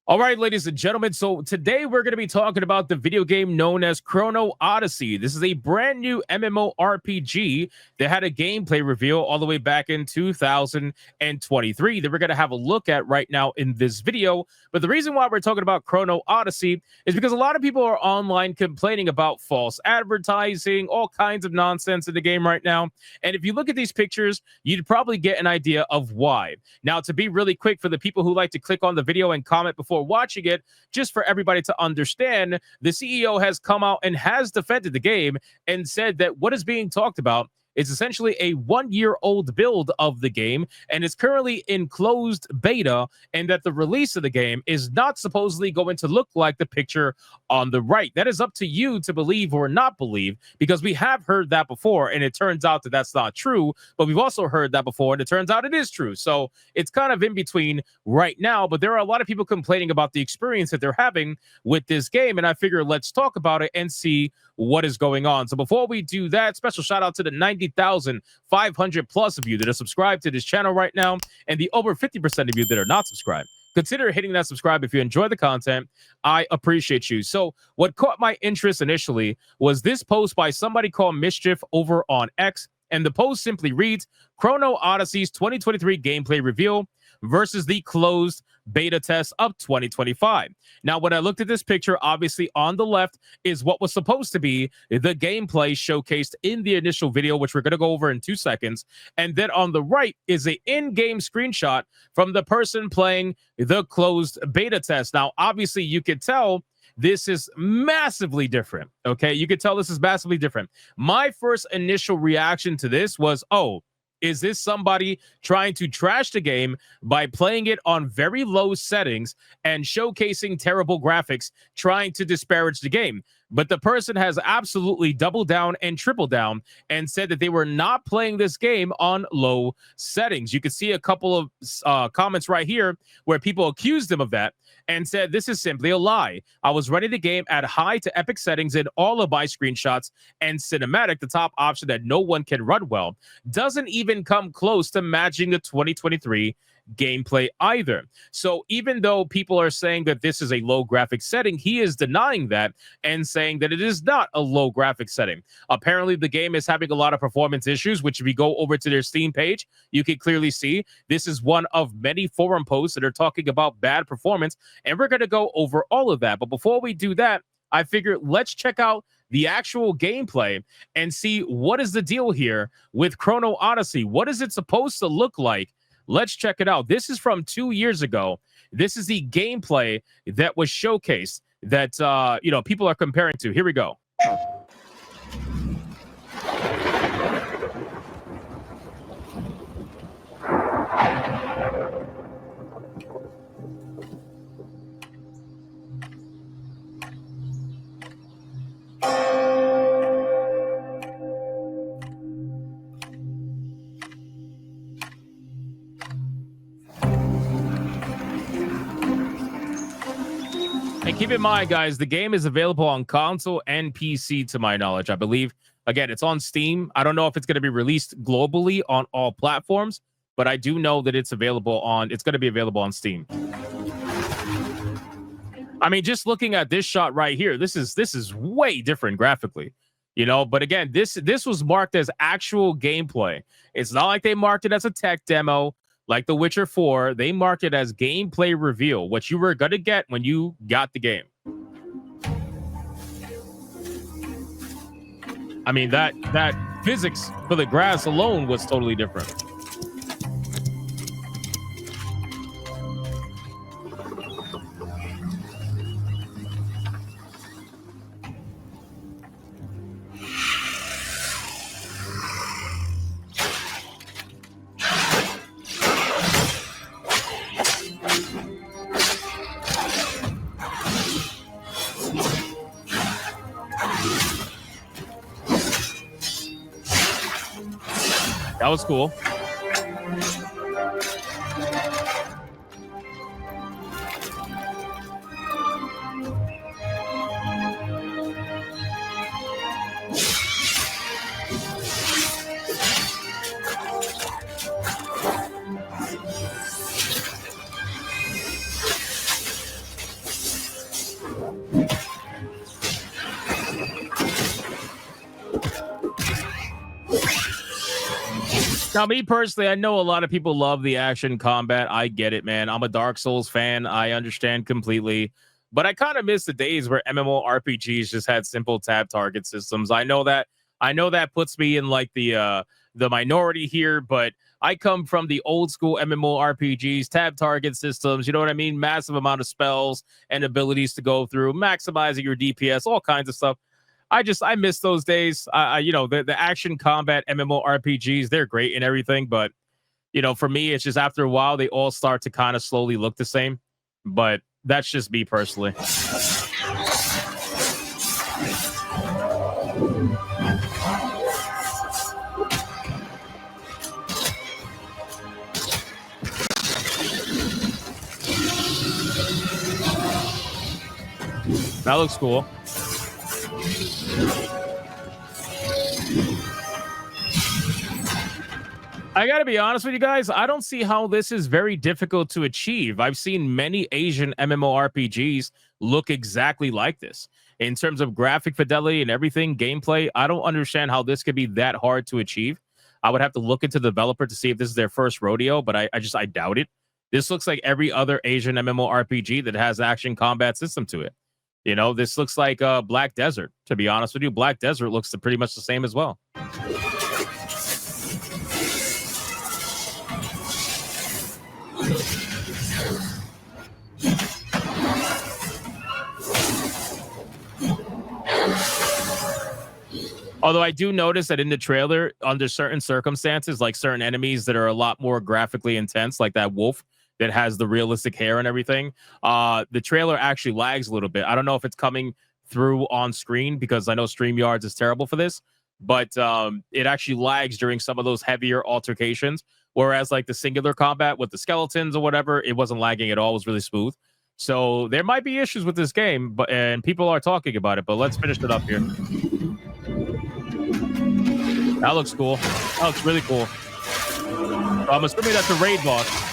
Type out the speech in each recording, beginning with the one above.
All right, ladies and gentlemen, so today we're going to be talking about the video game known as Chrono Odyssey. This is a brand new MMORPG that had a gameplay reveal all the way back in 2023 that we're going to have a look at right now in this video. But the reason why we're talking about Chrono Odyssey is because a lot of people are online complaining about false advertising, all kinds of nonsense in the game right now. And if you look at these pictures, you'd probably get an idea of why. Now, to be really quick for the people who like to click on the video and comment before watching it, just for everybody to understand, the CEO has come out and has defended the game and said that what is being talked about is essentially a 1-year-old build of the game and is currently in closed beta, and that the release of the game is not supposedly going to look like the picture on the right. That is up to you to believe or not believe, because we have heard that before and it turns out that that's not true, but we've also heard that before and it turns out it is true. So it's kind of in between right now, but there are a lot of people complaining about the experience that they're having with this game, and I figure let's talk about it and see what is going on. So before we do that, special shout out to the 90,500 plus of you that are subscribed to this channel right now, and the over 50% of you that are not subscribed. Consider hitting that subscribe if you enjoy the content. I appreciate you. So what caught my interest initially was this post by somebody called Mischief over on X, and the post simply reads, Chrono Odyssey's 2023 gameplay reveal versus the closed beta test of 2025. Now, when I looked at this picture, obviously on the left is what was supposed to be the gameplay showcased in the initial video, which we're going to go over in 2 seconds. And then on the right is an in-game screenshot from the person playing the closed beta test. Now, obviously, you could tell this is massively different. Okay, you could tell this is massively different. My first initial reaction to this was, oh, is this somebody trying to trash the game by playing it on very low settings and showcasing terrible graphics, trying to disparage the game? But the person has absolutely doubled down and tripled down and said that they were not playing this game on low settings. You can see a couple of comments right here where people accused them of that and said, this is simply a lie. I was running the game at high to epic settings in all of my screenshots, and cinematic, the top option that no one can run well, doesn't even come close to matching the 2023 gameplay either. So even though people are saying that this is a low graphic setting, he is denying that and saying that it is not a low graphic setting. Apparently the game is having a lot of performance issues, which if you go over to their Steam page, you can clearly see this is one of many forum posts that are talking about bad performance, and we're going to go over all of that. But before we do that, I figure let's check out the actual gameplay and see what is the deal here with Chrono Odyssey. What is it supposed to look like? Let's check it out. This is from 2 years ago. This is the gameplay that was showcased that, people are comparing to. Here we go. And keep in mind, guys, the game is available on console and PC, to my knowledge, I believe. Again, it's on Steam. I don't know if it's going to be released globally on all platforms, but I do know that it's going to be available on Steam. I mean, just looking at this shot right here, this is way different graphically, but again, this was marked as actual gameplay. It's not like they marked it as a tech demo. Like The Witcher 4, they marked it as gameplay reveal, what you were going to get when you got the game. I mean, that physics for the grass alone was totally different. That was cool. Now, me personally, I know a lot of people love the action combat. I get it, man. I'm a Dark Souls fan. I understand completely. But I kind of miss the days where MMORPGs just had simple tab target systems. I know that puts me in like the minority here, but I come from the old school MMORPGs, tab target systems. You know what I mean? Massive amount of spells and abilities to go through, maximizing your DPS, all kinds of stuff. I miss those days. The action combat MMORPGs, they're great and everything, but for me, it's just after a while they all start to kind of slowly look the same. But that's just me personally. That looks cool. I got to be honest with you guys. I don't see how this is very difficult to achieve. I've seen many Asian MMORPGs look exactly like this in terms of graphic fidelity and everything, gameplay. I don't understand how this could be that hard to achieve. I would have to look into the developer to see if this is their first rodeo, but I doubt it. This looks like every other Asian MMORPG that has action combat system to it. This looks like Black Desert. To be honest with you, Black Desert looks pretty much the same as well. Although I do notice that in the trailer, under certain circumstances, like certain enemies that are a lot more graphically intense, like that wolf that has the realistic hair and everything, the trailer actually lags a little bit. I don't know if it's coming through on screen because I know StreamYards is terrible for this, but it actually lags during some of those heavier altercations. Whereas like the singular combat with the skeletons or whatever, it wasn't lagging at all. It was really smooth. So there might be issues with this game, and people are talking about it. But let's finish it up here. That looks cool. That looks really cool. So I'm assuming that's a raid boss.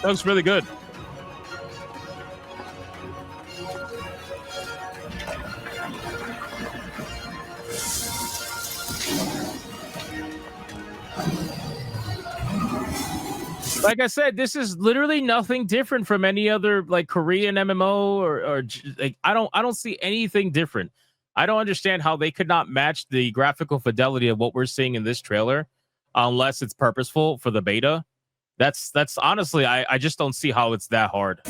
That looks really good. Like I said, this is literally nothing different from any other like Korean MMO or like I don't see anything different. I don't understand how they could not match the graphical fidelity of what we're seeing in this trailer unless it's purposeful for the beta. That's honestly, I just don't see how it's that hard.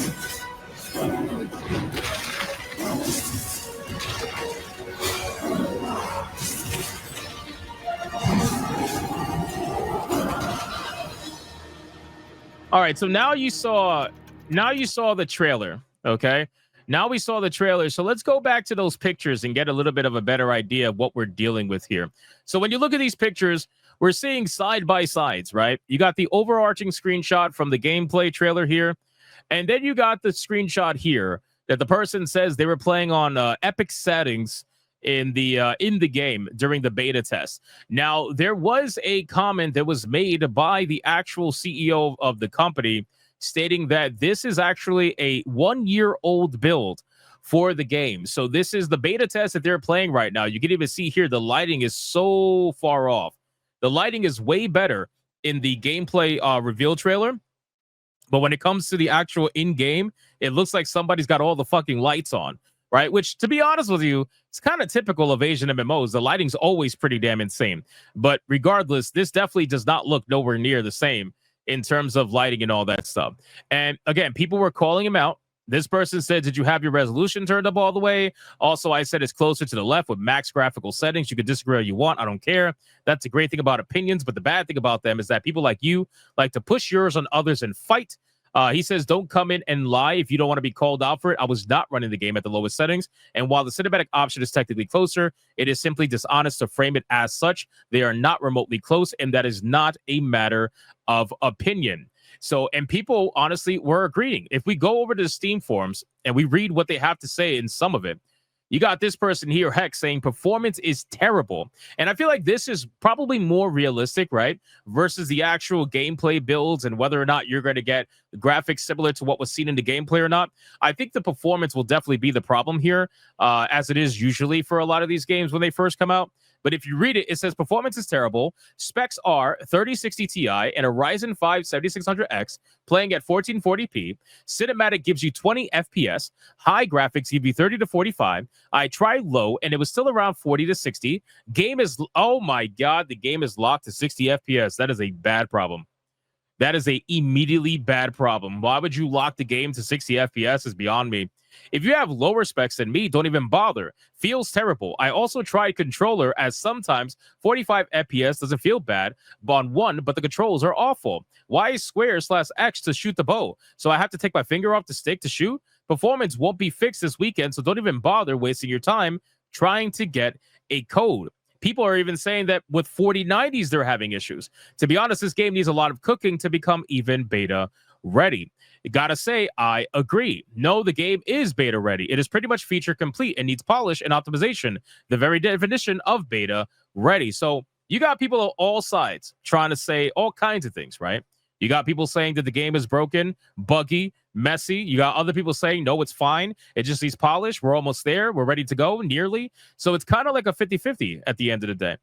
All right, so now you saw the trailer, okay? Now we saw the trailer. So let's go back to those pictures and get a little bit of a better idea of what we're dealing with here. So when you look at these pictures, we're seeing side by sides, right? You got the overarching screenshot from the gameplay trailer here, and then you got the screenshot here that the person says they were playing on epic settings in the game during the beta test. Now, there was a comment that was made by the actual CEO of the company stating that this is actually a 1-year-old build for the game. So this is the beta test that they're playing right now. You can even see here the lighting is so far off. The lighting is way better in the gameplay reveal trailer. But when it comes to the actual in-game, it looks like somebody's got all the fucking lights on, right? Which, to be honest with you, it's kind of typical of Asian MMOs. The lighting's always pretty damn insane. But regardless, this definitely does not look nowhere near the same in terms of lighting and all that stuff. And again, people were calling him out. This person said, did you have your resolution turned up all the way? Also, I said it's closer to the left with max graphical settings. You can disagree all you want. I don't care. That's a great thing about opinions, but the bad thing about them is that people like you like to push yours on others and fight. He says, don't come in and lie if you don't want to be called out for it. I was not running the game at the lowest settings. And while the cinematic option is technically closer, it is simply dishonest to frame it as such. They are not remotely close, and that is not a matter of opinion. So, and people honestly were agreeing. If we go over to the Steam forums and we read what they have to say in some of it, you got this person here, Heck, saying performance is terrible. And I feel like this is probably more realistic, right? Versus the actual gameplay builds and whether or not you're going to get graphics similar to what was seen in the gameplay or not. I think the performance will definitely be the problem here, as it is usually for a lot of these games when they first come out. But if you read it, it says performance is terrible. Specs are 3060 Ti and a Ryzen 5 7600X playing at 1440p. Cinematic gives you 20 FPS. High graphics give you 30 to 45. I tried low and it was still around 40 to 60. Game is, oh my God, the game is locked to 60 FPS. That is a bad problem. That is a immediately bad problem. Why would you lock the game to 60 FPS is beyond me. If you have lower specs than me, don't even bother. Feels terrible. I also tried controller, as sometimes 45 FPS doesn't feel bad on one, but the controls are awful. Why is square/X to shoot the bow? So I have to take my finger off the stick to shoot? Performance won't be fixed this weekend, so don't even bother wasting your time trying to get a code. People are even saying that with 4090s, they're having issues. To be honest, this game needs a lot of cooking to become even beta ready. You gotta say, I agree. No, the game is beta ready. It is pretty much feature complete and needs polish and optimization, the very definition of beta ready. So you got people on all sides trying to say all kinds of things, right? You got people saying that the game is broken, buggy, messy. You got other people saying, no, it's fine. It just needs polish. We're almost there. We're ready to go, nearly. So it's kind of like a 50-50 at the end of the day.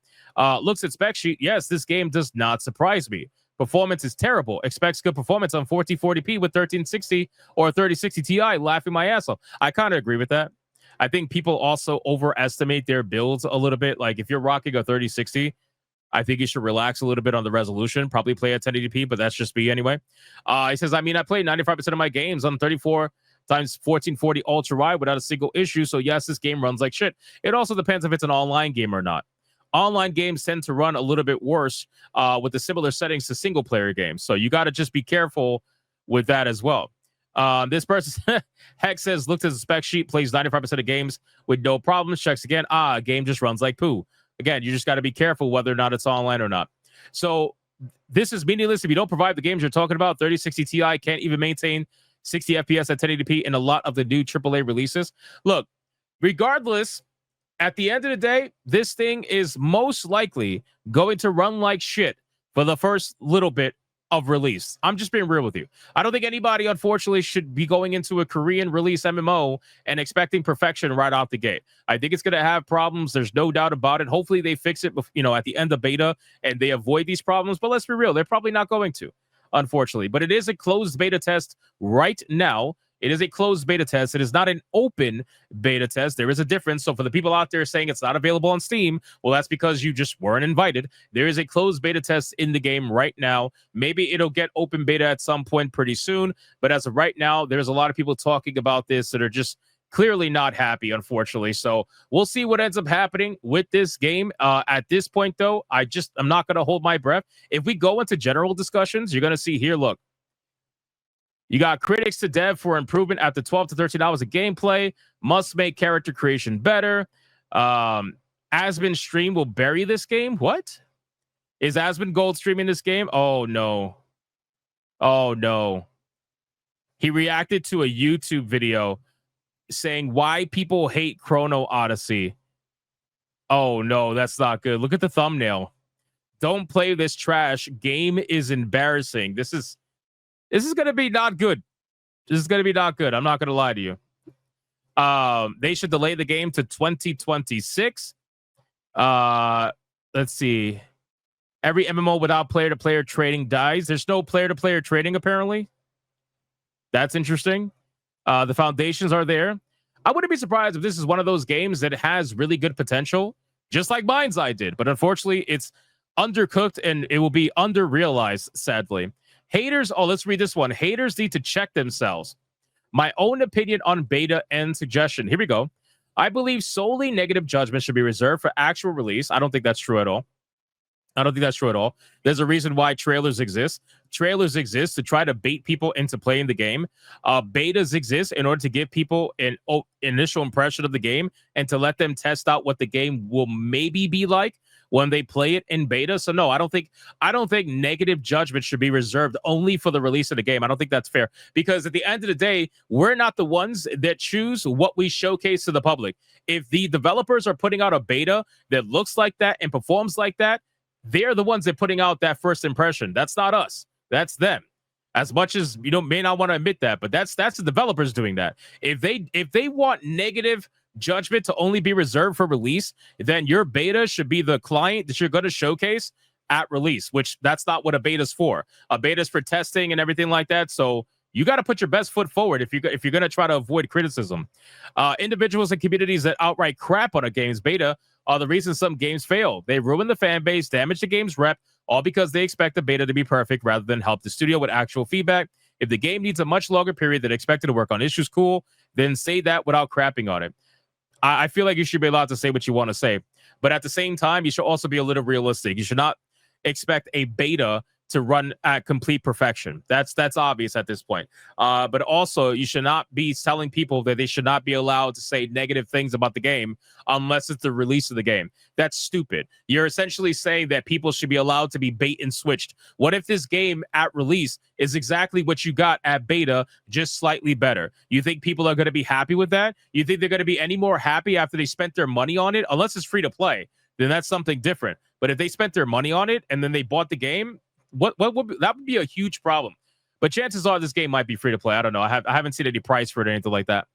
Looks at spec sheet. Yes, this game does not surprise me. Performance is terrible. Expects good performance on 1440p with 1360 or 3060 Ti. Laughing my ass off. I kind of agree with that. I think people also overestimate their builds a little bit. Like if you're rocking a 3060, I think you should relax a little bit on the resolution. Probably play at 1080p, but that's just me anyway. He says, I mean, I play 95% of my games on 34 times 1440 ultra wide without a single issue. So yes, this game runs like shit. It also depends if it's an online game or not. Online games tend to run a little bit worse with the similar settings to single player games. So you got to just be careful with that as well. This person, Heck says, looked at the spec sheet, plays 95% of games with no problems. Checks again. Game just runs like poo. Again, you just got to be careful whether or not it's online or not. So this is meaningless if you don't provide the games you're talking about. 3060 Ti can't even maintain 60 FPS at 1080p in a lot of the new AAA releases. Look, regardless, at the end of the day, this thing is most likely going to run like shit for the first little bit of release. I'm just being real with you. I don't think anybody, unfortunately, should be going into a Korean release MMO and expecting perfection right off the gate. I think it's going to have problems. There's no doubt about it. Hopefully they fix it, at the end of beta and they avoid these problems. But let's be real. They're probably not going to, unfortunately. But it is a closed beta test right now. It is a closed beta test. It is not an open beta test. There is a difference. So for the people out there saying it's not available on Steam, well, that's because you just weren't invited. There is a closed beta test in the game right now. Maybe it'll get open beta at some point pretty soon. But as of right now, there's a lot of people talking about this that are just clearly not happy, unfortunately. So we'll see what ends up happening with this game. At this point, though, I'm not going to hold my breath. If we go into general discussions, you're going to see here, look. You got critics to dev for improvement after 12 to 13 hours of gameplay. Must make character creation better. Asbin stream will bury this game. What? Is Asbin Gold streaming this game? Oh, no. Oh, no. He reacted to a YouTube video saying why people hate Chrono Odyssey. Oh, no, that's not good. Look at the thumbnail. Don't play this trash. Game is embarrassing. This is going to be not good. This is going to be not good. I'm not going to lie to you. They should delay the game to 2026. Let's see. Every MMO without player-to-player trading dies. There's no player-to-player trading, apparently. That's interesting. The foundations are there. I wouldn't be surprised if this is one of those games that has really good potential, just like Mind's Eye did. But unfortunately, it's undercooked and it will be under-realized, sadly. Haters, let's read this one. Haters need to check themselves. My own opinion on beta and suggestion. Here we go. I believe solely negative judgment should be reserved for actual release. I don't think that's true at all. I don't think that's true at all. There's a reason why trailers exist. Trailers exist to try to bait people into playing the game. Betas exist in order to give people an initial impression of the game and to let them test out what the game will maybe be like when they play it in beta. So no, I don't think negative judgment should be reserved only for the release of the game. I don't think that's fair, because at the end of the day, we're not the ones that choose what we showcase to the public. If the developers are putting out a beta that looks like that and performs like that, they're the ones that putting out that first impression. That's not us. That's them. As much as may not want to admit that, but that's the developers doing that. If they want negative judgment to only be reserved for release, then your beta should be the client that you're going to showcase at release, which that's not what a beta's for. A beta's for testing and everything like that. So you got to put your best foot forward if you're going to try to avoid criticism. Individuals and communities that outright crap on a game's beta are the reason some games fail. They ruin the fan base, damage the game's rep, all because they expect the beta to be perfect rather than help the studio with actual feedback. If the game needs a much longer period than expected to work on issues, cool, then say that without crapping on it. I feel like you should be allowed to say what you want to say, but at the same time, you should also be a little realistic. You should not expect a beta to run at complete perfection. That's obvious at this point. But also, you should not be telling people that they should not be allowed to say negative things about the game unless it's the release of the game. That's stupid. You're essentially saying that people should be allowed to be bait and switched. What if this game at release is exactly what you got at beta, just slightly better? You think people are going to be happy with that? You think they're going to be any more happy after they spent their money on it? Unless it's free to play, then that's something different. But if they spent their money on it and then they bought the game, what would that would be a huge problem. But chances are this game might be free to play. I don't know. I haven't seen any price for it or anything like that.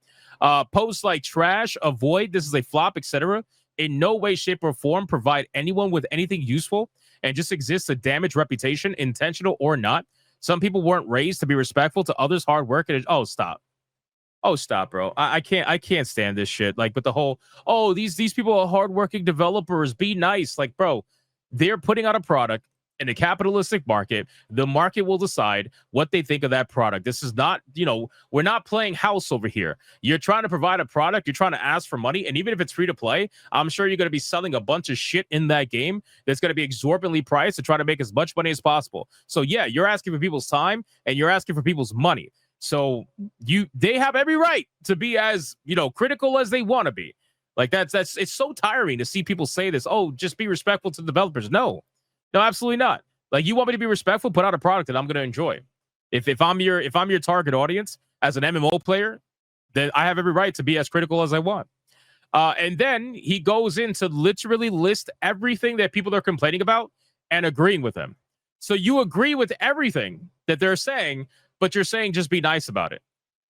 Posts like trash, avoid, this is a flop, etc. in no way, shape, or form provide anyone with anything useful and just exist to damage reputation, intentional or not. Some people weren't raised to be respectful to others' hard work. And stop, bro. I can't stand this shit. Like with the whole, these people are hardworking developers. Be nice. Like, bro, they're putting out a product. In a capitalistic market, the market will decide what they think of that product. This is not, we're not playing house over here. You're trying to provide a product. You're trying to ask for money. And even if it's free to play, I'm sure you're going to be selling a bunch of shit in that game that's going to be exorbitantly priced to try to make as much money as possible. So yeah, you're asking for people's time and you're asking for people's money. So they have every right to be as, critical as they want to be. Like it's so tiring to see people say this. Oh, just be respectful to the developers. No, absolutely not. Like, you want me to be respectful, put out a product that I'm going to enjoy. If I'm your target audience as an MMO player, then I have every right to be as critical as I want. And then he goes in to literally list everything that people are complaining about and agreeing with them. So you agree with everything that they're saying, but you're saying just be nice about it.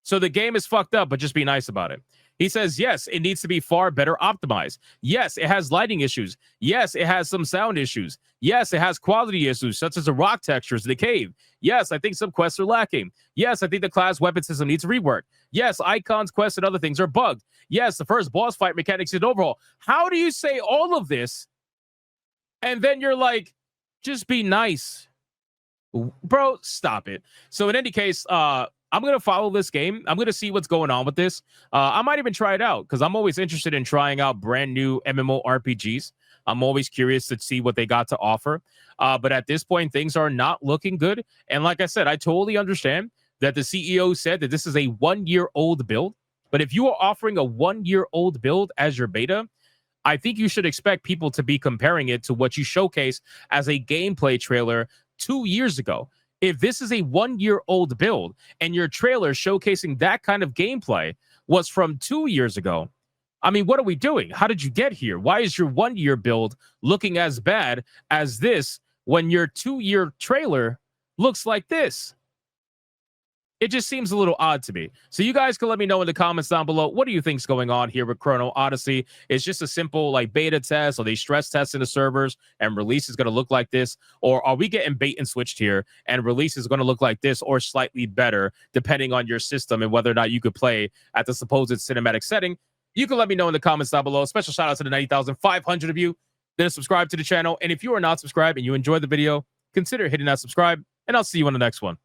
So the game is fucked up, but just be nice about it. He says, yes, it needs to be far better optimized. Yes, it has lighting issues. Yes, it has some sound issues. Yes, it has quality issues, such as the rock textures in the cave. Yes, I think some quests are lacking. Yes, I think the class weapon system needs rework. Yes, icons, quests, and other things are bugged. Yes, the first boss fight mechanics need overhaul. How do you say all of this, and then you're like, just be nice? Bro, stop it. So in any case, I'm going to follow this game. I'm going to see what's going on with this. I might even try it out because I'm always interested in trying out brand new MMORPGs. I'm always curious to see what they got to offer. But at this point, things are not looking good. And like I said, I totally understand that the CEO said that this is a 1-year-old build. But if you are offering a 1-year-old build as your beta, I think you should expect people to be comparing it to what you showcased as a gameplay trailer 2 years ago. If this is a 1-year-old build and your trailer showcasing that kind of gameplay was from 2 years ago, I mean, what are we doing? How did you get here? Why is your 1-year build looking as bad as this when your 2-year trailer looks like this? It just seems a little odd to me. So you guys can let me know in the comments down below. What do you think's going on here with Chrono Odyssey? It's just a simple beta test, or they stress testing the servers and release is going to look like this? Or are we getting bait and switched here and release is going to look like this or slightly better depending on your system and whether or not you could play at the supposed cinematic setting? You can let me know in the comments down below. Special shout out to the 90,500 of you that have subscribed to the channel. And if you are not subscribed and you enjoyed the video, consider hitting that subscribe, and I'll see you on the next one.